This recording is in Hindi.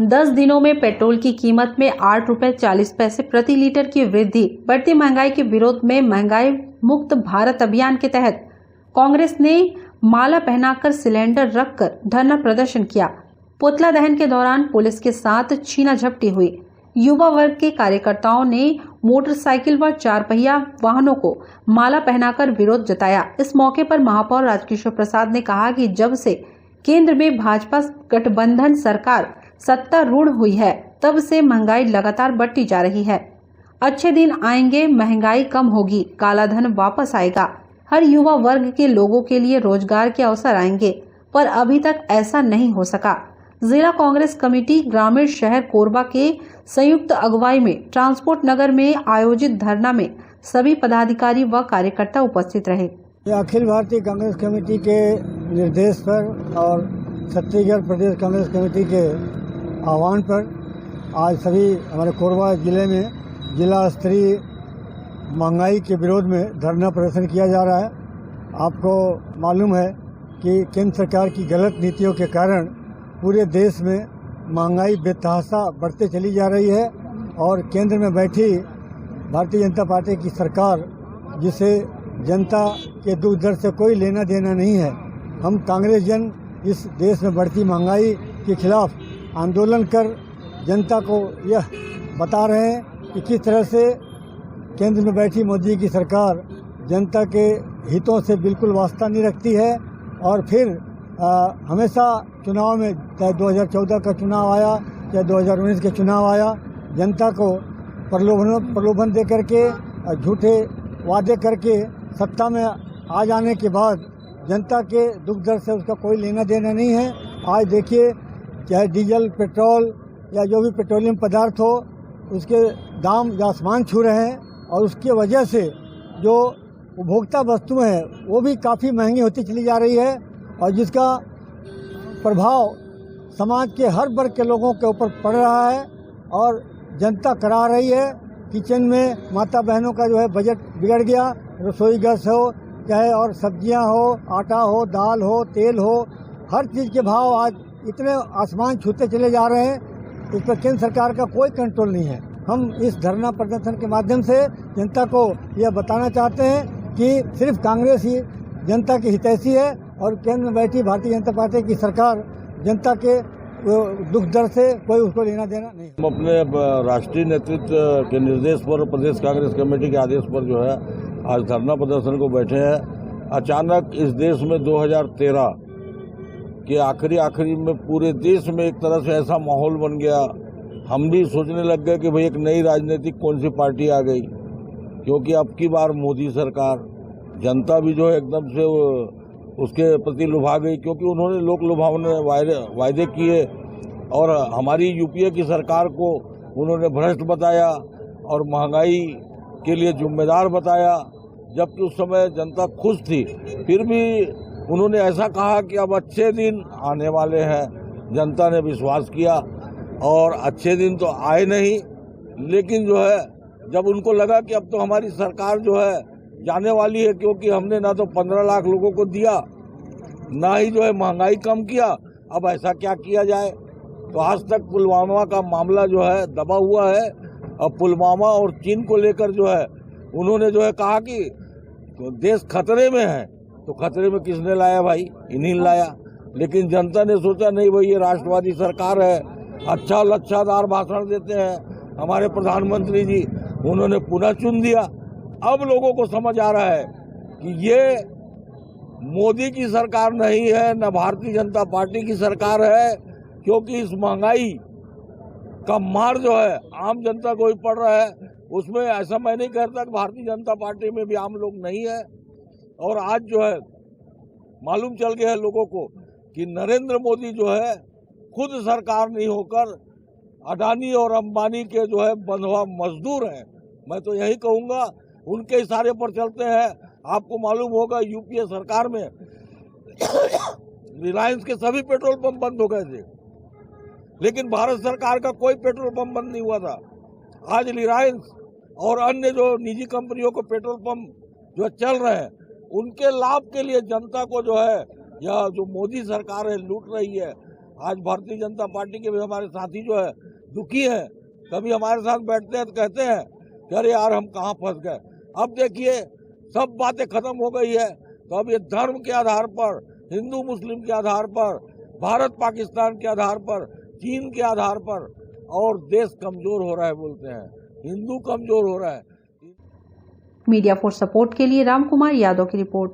10 दिनों में पेट्रोल की कीमत में 8 रुपए 40 पैसे प्रति लीटर की वृद्धि। बढ़ती महंगाई के विरोध में महंगाई मुक्त भारत अभियान के तहत कांग्रेस ने माला पहनाकर सिलेंडर रखकर धरना प्रदर्शन किया। पुतला दहन के दौरान पुलिस के साथ छीना झपटी हुई। युवा वर्ग के कार्यकर्ताओं ने मोटरसाइकिल व 4 पहिया वाहनों को माला पहनाकर विरोध जताया। इस मौके पर महापौर राजकिशोर प्रसाद ने कहा कि जब से केंद्र में भाजपा गठबंधन सरकार सत्तारूढ़ हुई है, तब से महंगाई लगातार बढ़ती जा रही है। अच्छे दिन आएंगे, महंगाई कम होगी, काला धन वापस आएगा, हर युवा वर्ग के लोगों के लिए रोजगार के अवसर आएंगे, पर अभी तक ऐसा नहीं हो सका। जिला कांग्रेस कमेटी ग्रामीण शहर कोरबा के संयुक्त अगुवाई में ट्रांसपोर्ट नगर में आयोजित धरना में सभी पदाधिकारी व कार्यकर्ता उपस्थित रहे। अखिल भारतीय कांग्रेस कमेटी के निर्देश पर और छत्तीसगढ़ प्रदेश कांग्रेस कमेटी के आह्वान पर आज सभी हमारे कोरबा जिले में जिला स्तरीय महंगाई के विरोध में धरना प्रदर्शन किया जा रहा है। आपको मालूम है कि केंद्र सरकार की गलत नीतियों के कारण पूरे देश में महंगाई बेतहाशा बढ़ते चली जा रही है और केंद्र में बैठी भारतीय जनता पार्टी की सरकार, जिसे जनता के दुख दर्द से कोई लेना देना नहीं है। हम कांग्रेस जन इस देश में बढ़ती महंगाई के खिलाफ आंदोलन कर जनता को यह बता रहे हैं कि किस तरह से केंद्र में बैठी मोदी की सरकार जनता के हितों से बिल्कुल वास्ता नहीं रखती है और फिर हमेशा चुनाव में, चाहे 2014 का चुनाव आया, चाहे 2019 के चुनाव आया, जनता को प्रलोभन दे करके, झूठे वादे करके सत्ता में आ जाने के बाद जनता के दुख दर्द से उसका कोई लेना देना नहीं है। आज देखिए, चाहे डीजल, पेट्रोल या जो भी पेट्रोलियम पदार्थ हो, उसके दाम आसमान छू रहे हैं और उसकी वजह से जो उपभोक्ता वस्तुएं हैं वो भी काफ़ी महंगी होती चली जा रही है और जिसका प्रभाव समाज के हर वर्ग के लोगों के ऊपर पड़ रहा है और जनता करा रही है। किचन में माता बहनों का जो है बजट बिगड़ गया, रसोई गैस हो, चाहे और सब्जियां हो, आटा हो, दाल हो, तेल हो, हर चीज़ के भाव आज इतने आसमान छूते चले जा रहे हैं, इस पर केंद्र सरकार का कोई कंट्रोल नहीं है। हम इस धरना प्रदर्शन के माध्यम से जनता को यह बताना चाहते हैं कि सिर्फ कांग्रेस ही जनता की हितैषी है और केंद्र में बैठी भारतीय जनता पार्टी की सरकार जनता के दुख दर्द से कोई उसको लेना देना नहीं। हम अपने राष्ट्रीय नेतृत्व के निर्देश पर, प्रदेश कांग्रेस कमेटी के आदेश पर जो है आज धरना प्रदर्शन को बैठे हैं। अचानक इस देश में 2013 के आखिरी में पूरे देश में एक तरह से ऐसा माहौल बन गया, हम भी सोचने लग गए कि भाई एक नई राजनीतिक कौन सी पार्टी आ गई, क्योंकि अब की बार मोदी सरकार, जनता भी जो है एकदम से उसके प्रति लुभा गई, क्योंकि उन्होंने लोक लुभावने वायदे किए और हमारी यूपीए की सरकार को उन्होंने भ्रष्ट बताया और महंगाई के लिए जिम्मेदार बताया, जबकि उस समय जनता खुश थी। फिर भी उन्होंने ऐसा कहा कि अब अच्छे दिन आने वाले हैं। जनता ने विश्वास किया और अच्छे दिन तो आए नहीं, लेकिन जो है जब उनको लगा कि अब तो हमारी सरकार जो है जाने वाली है, क्योंकि हमने ना तो 15 लाख लोगों को दिया, ना ही जो है महंगाई कम किया, अब ऐसा क्या किया जाए। तो आज तक पुलवामा का मामला जो है दबा हुआ है और पुलवामा और चीन को लेकर जो है उन्होंने जो है कहा कि तो देश खतरे में है, तो खतरे में किसने लाया भाई? इन्हीं लाया। लेकिन जनता ने सोचा नहीं भाई, ये राष्ट्रवादी सरकार है, अच्छा लच्छादार भाषण देते हैं हमारे प्रधानमंत्री जी, उन्होंने पुनः चुन दिया। अब लोगों को समझ आ रहा है कि ये मोदी की सरकार नहीं है, न भारतीय जनता पार्टी की सरकार है, क्योंकि इस महंगाई का मार जो है आम जनता को ही पड़ रहा है। उसमें ऐसा मैं नहीं कहता कि भारतीय जनता पार्टी में भी आम लोग नहीं है। और आज जो है मालूम चल गया है लोगों को कि नरेंद्र मोदी जो है खुद सरकार नहीं होकर अडानी और अंबानी के जो है बंधुआ मजदूर हैं। मैं तो यही कहूंगा, उनके इशारे पर चलते हैं। आपको मालूम होगा यूपीए सरकार में रिलायंस के सभी पेट्रोल पंप बंद हो गए थे, लेकिन भारत सरकार का कोई पेट्रोल पंप बंद नहीं हुआ था। आज रिलायंस और अन्य जो निजी कंपनियों को पेट्रोल पंप जो चल रहे हैं, उनके लाभ के लिए जनता को जो है यह जो मोदी सरकार है लूट रही है। आज भारतीय जनता पार्टी के भी हमारे साथी जो है दुखी है। कभी हमारे साथ बैठते हैं तो कहते हैं कि अरे यार हम कहाँ फंस गए। अब देखिए सब बातें खत्म हो गई है। तो अब ये धर्म के आधार पर, हिंदू मुस्लिम के आधार पर, भारत पाकिस्तान के आधार पर, चीन के आधार पर और देश कमजोर हो रहा है बोलते हैं, हिंदू कमजोर हो रहा है। मीडिया फॉर सपोर्ट के लिए राम कुमार यादव की रिपोर्ट।